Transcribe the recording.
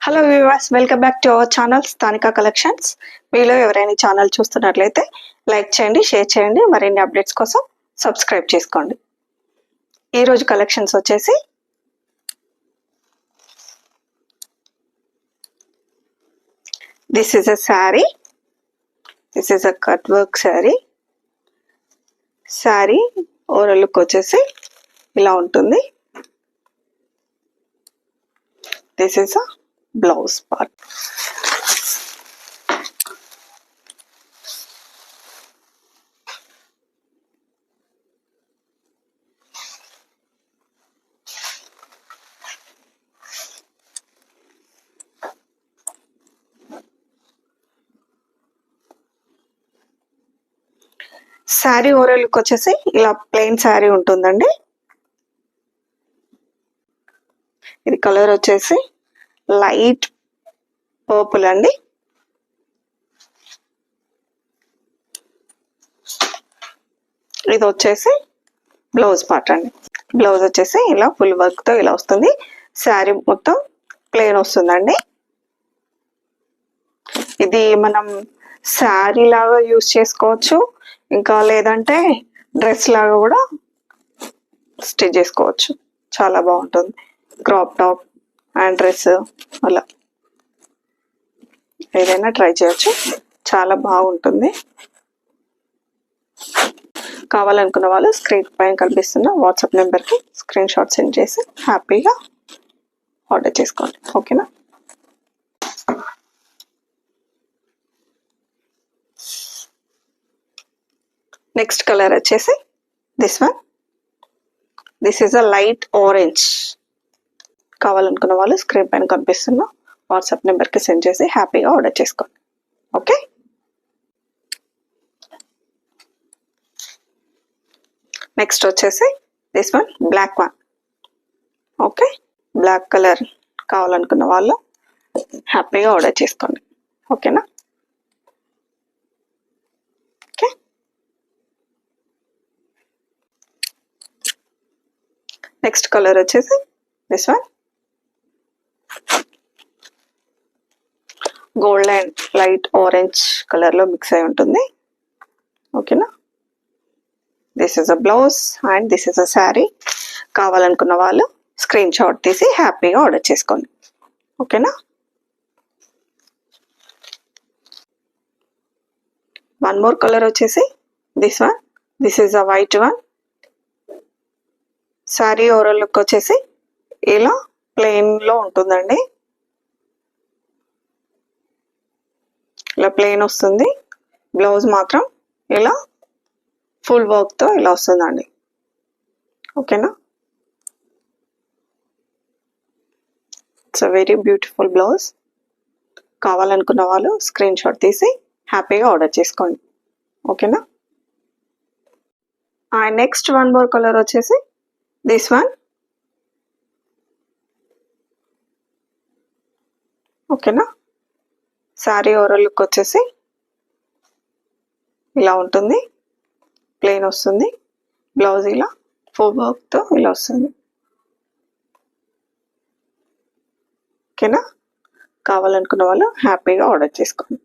Hello viewers, welcome back to our channel స్థానిక collections. మీలో ఎవరైనా ఛానల్ చూస్తున్నట్లయితే లైక్ చేయండి, షేర్ చేయండి. మరిన్ని అప్డేట్స్ కోసం సబ్స్క్రైబ్ చేసుకోండి. ఈరోజు కలెక్షన్స్ వచ్చేసి this is a sari. This is a cut work sari. Sari overall look వచ్చేసి ఇలా ఉంటుంది. This is a blouse part. Sari overall look వచ్చేసి ఇలా ప్లెయిన్ శారీ ఉంటుందండి. ఇది కలర్ వచ్చేసి లైట్ పర్పుల్ అండి. ఇది వచ్చేసి బ్లౌజ్ పార్ట్ అండి. బ్లౌజ్ వచ్చేసి ఇలా ఫుల్ వర్క్ తో ఇలా వస్తుంది. శారీ మొత్తం ప్లెయిన్ వస్తుందండి. ఇది మనం శారీ లాగా యూజ్ చేసుకోవచ్చు, ఇంకా లేదంటే డ్రెస్ లాగా కూడా స్టిచ్ చేసుకోవచ్చు. చాలా బాగుంటుంది. క్రాప్ టాప్ అండ్ డ్రెస్ అలా ఏదైనా ట్రై చేయొచ్చు. చాలా బాగుంటుంది. కావాలనుకున్న వాళ్ళు స్క్రీన్ పైన కనిపిస్తున్న వాట్సాప్ నెంబర్కి స్క్రీన్ షాట్ సెండ్ చేసి హ్యాపీగా ఆర్డర్ చేసుకోండి. ఓకేనా? నెక్స్ట్ కలర్ వచ్చేసి this one. This is a light orange. కావాలనుకున్న వాళ్ళు స్క్రీన్ పైన కనిపిస్తున్న వాట్సాప్ నెంబర్కి సెండ్ చేసి హ్యాపీగా ఆర్డర్ చేసుకోండి. ఓకే? నెక్స్ట్ వచ్చేసి this one black one. Okay, black colour కావాలనుకున్న వాళ్ళు హ్యాపీగా ఆర్డర్ చేసుకోండి. ఓకేనా? ఓకే, నెక్స్ట్ కలర్ వచ్చేసి this one. Gold and light orange colour లో మిక్స్ అయి ఉంటుంది. ఓకేనా? This is a blouse and this is a sari. కావాలనుకున్న వాళ్ళు స్క్రీన్ షాట్ తీసి హ్యాపీగా ఆర్డర్ చేసుకోండి. ఓకేనా? వన్ మోర్ కలర్ వచ్చేసి this one. This is a white one. Sari overall look వచ్చేసి ఇలా ప్లెయిన్ లో ఉంటుందండి. ఇలా ప్లెయిన్ వస్తుంది. బ్లౌజ్ మాత్రం ఇలా ఫుల్ వర్క్ తో ఇలా వస్తుందండి. ఓకేనా? It's a very beautiful blouse. కావాలనుకున్న వాళ్ళు స్క్రీన్ షాట్ తీసి హ్యాపీగా ఆర్డర్ చేసుకోండి. ఓకేనా? నెక్స్ట్ వన్ మోర్ కలర్ వచ్చేసి దిస్ వన్. ఓకేనా? శారీ ఓవరాల్ లుక్ వచ్చేసి ఇలా ఉంటుంది. ప్లెయిన్ వస్తుంది. బ్లౌజ్ ఇలా ఫుల్ వర్క్ తో ఇలా వస్తుంది. ఓకేనా? కావాలనుకున్న వాళ్ళు హ్యాపీగా ఆర్డర్ చేసుకోండి.